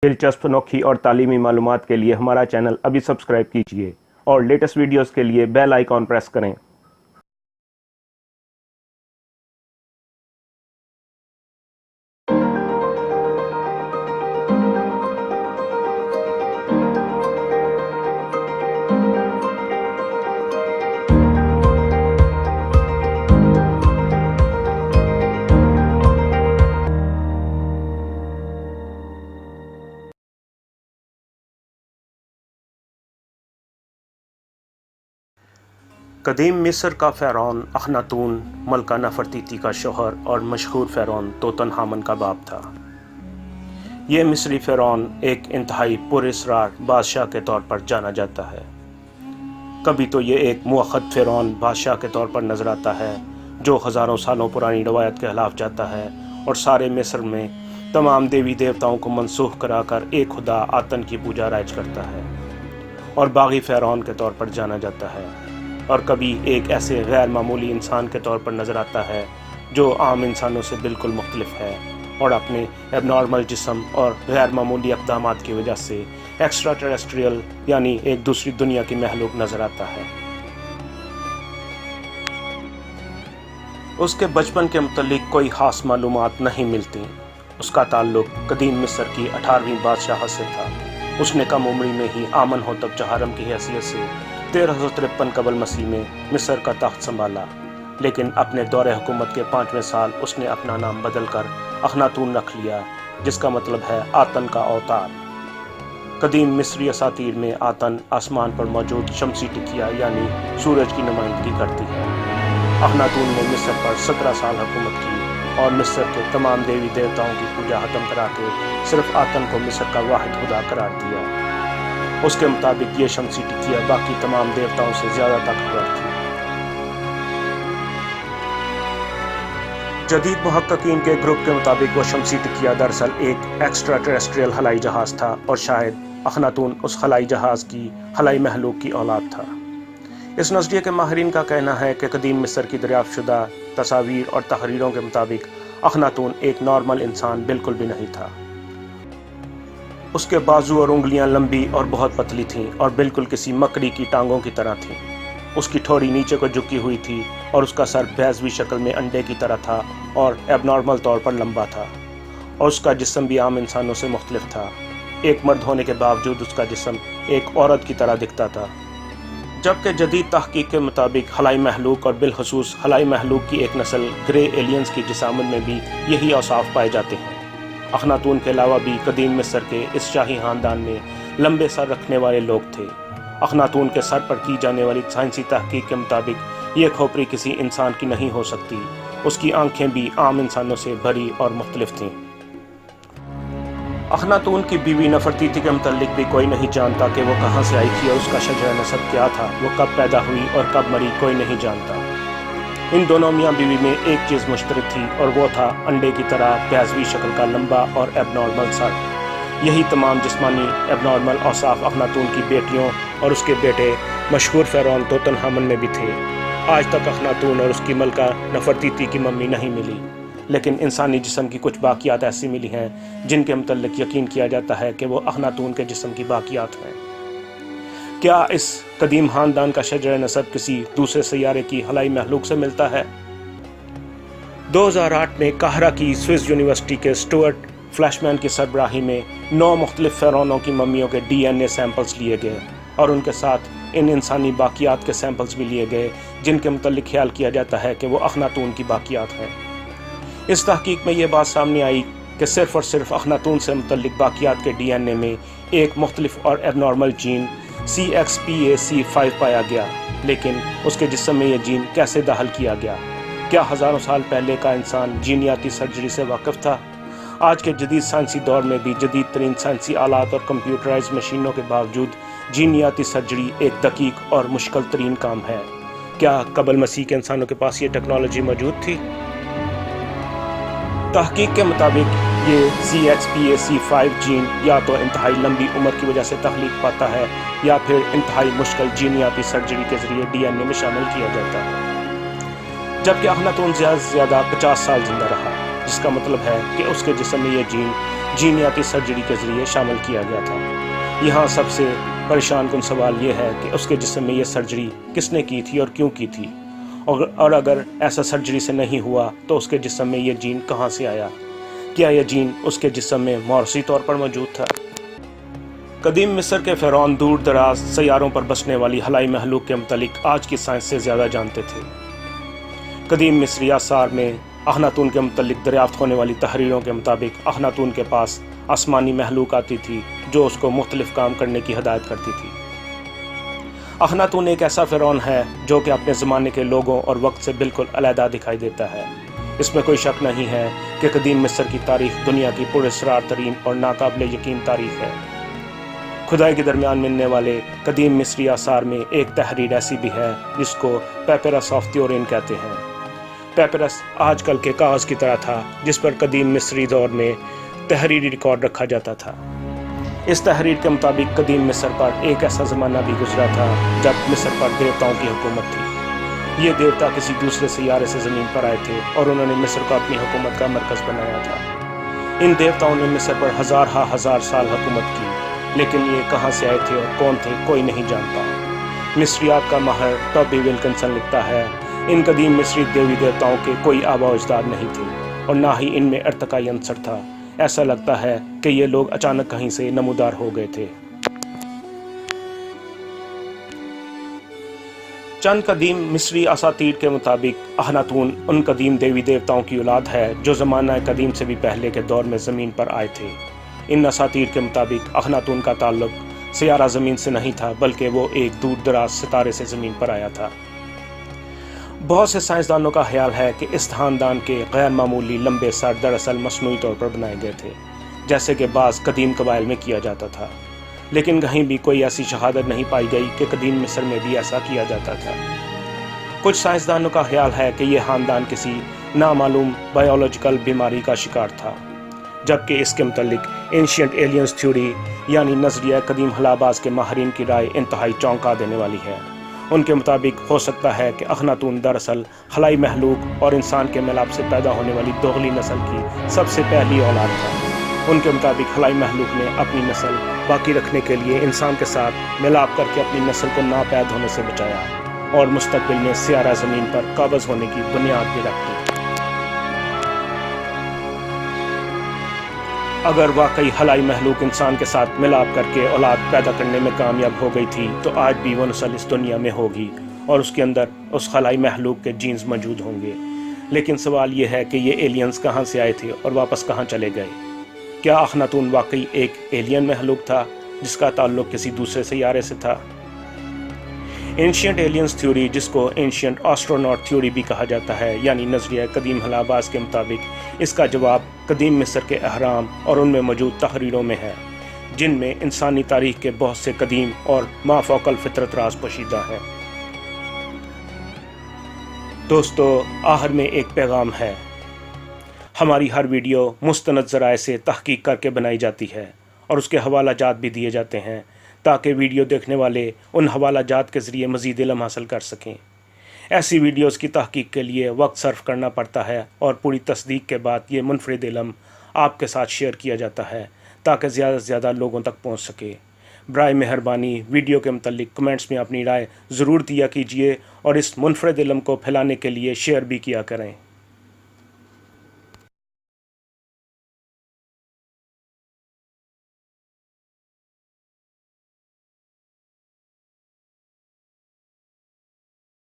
دلچسپ انوکھی اور تعلیمی معلومات کے لیے ہمارا چینل ابھی سبسکرائب کیجیے اور لیٹسٹ ویڈیوز کے لیے بیل آئیکن پریس کریں۔ قدیم مصر کا فرعون اخناتون ملکہ نفرتیتی کا شوہر اور مشہور فرعون توتن خامن کا باپ تھا۔ یہ مصری فرعون ایک انتہائی پراسرار بادشاہ کے طور پر جانا جاتا ہے۔ کبھی تو یہ ایک موحد فرعون بادشاہ کے طور پر نظر آتا ہے جو ہزاروں سالوں پرانی روایت کے خلاف جاتا ہے اور سارے مصر میں تمام دیوی دیوتاؤں کو منسوخ کرا کر ایک خدا آتن کی پوجا رائج کرتا ہے، اور باغی فرعون کے طور پر جانا جاتا ہے۔ اور کبھی ایک ایسے غیر معمولی انسان کے طور پر نظر آتا ہے جو عام انسانوں سے بالکل مختلف ہے اور اپنے ایب نارمل جسم اور غیر معمولی اقدامات کی وجہ سے ایکسٹرا ٹیریسٹریل یعنی ایک دوسری دنیا کی مخلوق نظر آتا ہے۔ اس کے بچپن کے متعلق کوئی خاص معلومات نہیں ملتی۔ اس کا تعلق قدیم مصر کی 18ویں بادشاہ سے تھا۔ اس نے کم عمری میں ہی آمن ہوتب چہارم کی حیثیت سے 1353 قبل مسیح میں مصر کا تخت سنبھالا، لیکن اپنے دور حکومت کے 5ویں سال اس نے اپنا نام بدل کر اخناتون رکھ لیا، جس کا مطلب ہے آتن کا اوتار۔ قدیم مصری اساطیر میں آتن آسمان پر موجود شمسی ٹکیا یعنی سورج کی نمائندگی کرتی ہے۔ اخناتون نے مصر پر 17 سال حکومت کی اور مصر کے تمام دیوی دیوتاؤں کی پوجا ختم کرا کے صرف آتن کو مصر کا واحد خدا قرار دیا۔ اس کے مطابق یہ شمسی ٹکیا باقی تمام دیوتاؤں سے زیادہ طاقتور تھی۔ جدید محققین کے گروپ کے مطابق وہ شمسی ٹکیا دراصل ایک ایکسٹرا ٹیریسٹریل خلائی جہاز تھا، اور شاید اخناتون اس خلائی جہاز کی خلائی مخلوق کی اولاد تھا۔ اس نظریے کے ماہرین کا کہنا ہے کہ قدیم مصر کی دریافت شدہ تصاویر اور تحریروں کے مطابق اخناتون ایک نارمل انسان بالکل بھی نہیں تھا۔ اس کے بازو اور انگلیاں لمبی اور بہت پتلی تھیں اور بالکل کسی مکڑی کی ٹانگوں کی طرح تھیں۔ اس کی ٹھوڑی نیچے کو جھکی ہوئی تھی اور اس کا سر بیضوی شکل میں انڈے کی طرح تھا اور ایب نارمل طور پر لمبا تھا، اور اس کا جسم بھی عام انسانوں سے مختلف تھا۔ ایک مرد ہونے کے باوجود اس کا جسم ایک عورت کی طرح دکھتا تھا، جبکہ جدید تحقیق کے مطابق خلائی مخلوق اور بالخصوص خلائی مخلوق کی ایک نسل گرے ایلینز کی جسامت میں بھی یہی اوصاف پائے جاتے ہیں۔ اخناتون کے علاوہ بھی قدیم مصر کے اس شاہی خاندان میں لمبے سر رکھنے والے لوگ تھے۔ اخناتون کے سر پر کی جانے والی سائنسی تحقیق کے مطابق یہ کھوپڑی کسی انسان کی نہیں ہو سکتی۔ اس کی آنکھیں بھی عام انسانوں سے بھری اور مختلف تھیں۔ اخناتون کی بیوی نفرتیتی کے متعلق بھی کوئی نہیں جانتا کہ وہ کہاں سے آئی تھی اور اس کا شجرہ نسب کیا تھا۔ وہ کب پیدا ہوئی اور کب مری کوئی نہیں جانتا۔ ان دونوں میاں بیوی میں ایک چیز مشترک تھی، اور وہ تھا انڈے کی طرح بیضوی شکل کا لمبا اور ایب نارمل سر۔ یہی تمام جسمانی ایب نارمل اوصاف اخناتون کی بیٹیوں اور اس کے بیٹے مشہور فرعون توتن خامن میں بھی تھے۔ آج تک اخناتون اور اس کی ملکہ نفرتیتی کی ممی نہیں ملی، لیکن انسانی جسم کی کچھ باقیات ایسی ملی ہیں جن کے متعلق یقین کیا جاتا ہے کہ وہ اخناتون کے جسم کی باقیات ہیں۔ کیا اس قدیم خاندان کا شجرہ نسب کسی دوسرے سیارے کی خلائی مخلوق سے ملتا ہے؟ 2008 میں قاہرہ کی سوئس یونیورسٹی کے اسٹورٹ فلیشمین کی سربراہی میں 9 مختلف فرعونوں کی ممیوں کے ڈی این اے سیمپلز لیے گئے، اور ان کے ساتھ ان انسانی باقیات کے سیمپلز بھی لیے گئے جن کے متعلق خیال کیا جاتا ہے کہ وہ اخناتون کی باقیات ہیں۔ اس تحقیق میں یہ بات سامنے آئی کہ صرف اور صرف اخناتون سے متعلق باقیات کے ڈی این اے میں ایک مختلف اور ایب نارمل جین CXPAC5 پایا گیا، لیکن اس کے جسم میں یہ جین کیسے داخل کیا گیا؟ کیا ہزاروں سال پہلے کا انسان جینیاتی سرجری سے واقف تھا؟ آج کے جدید سائنسی دور میں بھی جدید ترین سائنسی آلات اور کمپیوٹرائز مشینوں کے باوجود جینیاتی سرجری ایک دقیق اور مشکل ترین کام ہے۔ کیا قبل مسیح کے انسانوں کے پاس یہ ٹیکنالوجی موجود تھی؟ تحقیق کے مطابق یہ CXPAC5 جین یا تو انتہائی لمبی عمر کی وجہ سے تخلیق پاتا ہے یا پھر انتہائی مشکل جینیاتی سرجری کے ذریعے ڈی این اے میں شامل کیا جاتا ہے، جبکہ اخناتون زیادہ سے زیادہ 50 سال زندہ رہا، جس کا مطلب ہے کہ اس کے جسم میں یہ جین جینیاتی سرجری کے ذریعے شامل کیا گیا تھا۔ یہاں سب سے پریشان کن سوال یہ ہے کہ اس کے جسم میں یہ سرجری کس نے کی تھی اور کیوں کی تھی، اور اگر ایسا سرجری سے نہیں ہوا تو اس کے جسم میں یہ جین کہاں سے آیا؟ کیا یہ جین اس کے جسم میں موروثی طور پر موجود تھا؟ قدیم مصر کے فرعون دور دراز سیاروں پر بسنے والی خلائی مخلوق کے متعلق آج کی سائنس سے زیادہ جانتے تھے۔ قدیم مصری آثار میں اخناتون کے متعلق دریافت ہونے والی تحریروں کے مطابق اخناتون کے پاس آسمانی مخلوق آتی تھی جو اس کو مختلف کام کرنے کی ہدایت کرتی تھی۔ اخناتون ایک ایسا فرعون ہے جو کہ اپنے زمانے کے لوگوں اور وقت سے بالکل علیحدہ دکھائی دیتا ہے۔ اس میں کوئی شک نہیں ہے کہ قدیم مصر کی تاریخ دنیا کی پراسرار ترین اور ناقابل یقین تاریخ ہے۔ کھدائی کے درمیان ملنے والے قدیم مصری آثار میں ایک تحریر ایسی بھی ہے جس کو پیپرس آف تیورین کہتے ہیں۔ پیپرس آج کل کے کاغذ کی طرح تھا جس پر قدیم مصری دور میں تحریری ریکارڈ رکھا جاتا تھا۔ اس تحریر کے مطابق قدیم مصر پر ایک ایسا زمانہ بھی گزرا تھا جب مصر پر دیوتاؤں کی حکومت تھی۔ یہ دیوتا کسی دوسرے سیارے سے زمین پر آئے تھے اور انہوں نے مصر کو اپنی حکومت کا مرکز بنایا تھا۔ ان دیوتاؤں نے مصر پر ہزار سال حکومت کی، لیکن یہ کہاں سے آئے تھے اور کون تھے کوئی نہیں جانتا۔ مصریات کا ماہر ٹوبی ولکنسن لکھتا ہے، ان قدیم مصری دیوی دیوتاؤں کے کوئی آباء و اجداد نہیں تھے اور نہ ہی ان میں ارتقائی عنصر تھا۔ ایسا لگتا ہے کہ یہ لوگ اچانک کہیں سے نمودار ہو گئے تھے۔ چند قدیم مصری اساطیر کے مطابق اخناتون ان قدیم دیوی دیوتاؤں کی اولاد ہے جو زمانہ قدیم سے بھی پہلے کے دور میں زمین پر آئے تھے۔ ان اساطیر کے مطابق اخناتون کا تعلق سیارہ زمین سے نہیں تھا بلکہ وہ ایک دور دراز ستارے سے زمین پر آیا تھا۔ بہت سے سائنسدانوں کا خیال ہے کہ اس خاندان کے غیر معمولی لمبے سر دراصل مصنوعی طور پر بنائے گئے تھے، جیسے کہ بعض قدیم قبائل میں کیا جاتا تھا، لیکن کہیں بھی کوئی ایسی شہادت نہیں پائی گئی کہ قدیم مصر میں بھی ایسا کیا جاتا تھا۔ کچھ سائنسدانوں کا خیال ہے کہ یہ خاندان کسی نامعلوم بایولوجیکل بیماری کا شکار تھا، جبکہ اس کے متعلق اینشینٹ ایلینز تھیوری یعنی نظریہ قدیم خلاباز کے ماہرین کی رائے انتہائی چونکا دینے والی ہے۔ ان کے مطابق ہو سکتا ہے کہ اخناتون دراصل خلائی مخلوق اور انسان کے ملاپ سے پیدا ہونے والی دوغلی نسل کی سب سے پہلی اولاد تھا۔ ان کے مطابق خلائی مخلوق نے اپنی نسل باقی رکھنے کے لیے انسان کے ساتھ ملاپ کر کے اپنی نسل کو ناپید ہونے سے بچایا اور مستقبل میں سیارہ زمین پر قابض ہونے کی بنیاد بھی رکھ دی۔ اگر واقعی خلائی مخلوق انسان کے ساتھ ملاپ کر کے اولاد پیدا کرنے میں کامیاب ہو گئی تھی تو آج بھی وہ نسل اس دنیا میں ہوگی اور اس کے اندر اس خلائی مخلوق کے جینز موجود ہوں گے۔ لیکن سوال یہ ہے کہ یہ ایلینز کہاں سے آئے تھے اور واپس کہاں چلے گئے؟ کیا اخناتون واقعی ایک ایلین مخلوق تھا جس کا تعلق کسی دوسرے سیارے سے تھا؟ اینشینٹ ایلینز تھیوری، جس کو اینشینٹ آسٹروناٹ تھیوری بھی کہا جاتا ہے، یعنی نظریہ قدیم خلاباز کے مطابق اس کا جواب قدیم مصر کے اہرام اور ان میں موجود تحریروں میں ہے، جن میں انسانی تاریخ کے بہت سے قدیم اور مافوق الفطرت راز پوشیدہ ہیں۔ دوستو، آخر میں ایک پیغام ہے۔ ہماری ہر ویڈیو مستند ذرائع سے تحقیق کر کے بنائی جاتی ہے اور اس کے حوالہ جات بھی دیے جاتے ہیں تاکہ ویڈیو دیکھنے والے ان حوالہ جات کے ذریعے مزید علم حاصل کر سکیں۔ ایسی ویڈیوز کی تحقیق کے لیے وقت صرف کرنا پڑتا ہے اور پوری تصدیق کے بعد یہ منفرد علم آپ کے ساتھ شیئر کیا جاتا ہے تاکہ زیادہ سے زیادہ لوگوں تک پہنچ سکے۔ برائے مہربانی ویڈیو کے متعلق کمنٹس میں اپنی رائے ضرور دیا کیجیے اور اس منفرد علم کو پھیلانے کے لیے شیئر بھی کیا کریں۔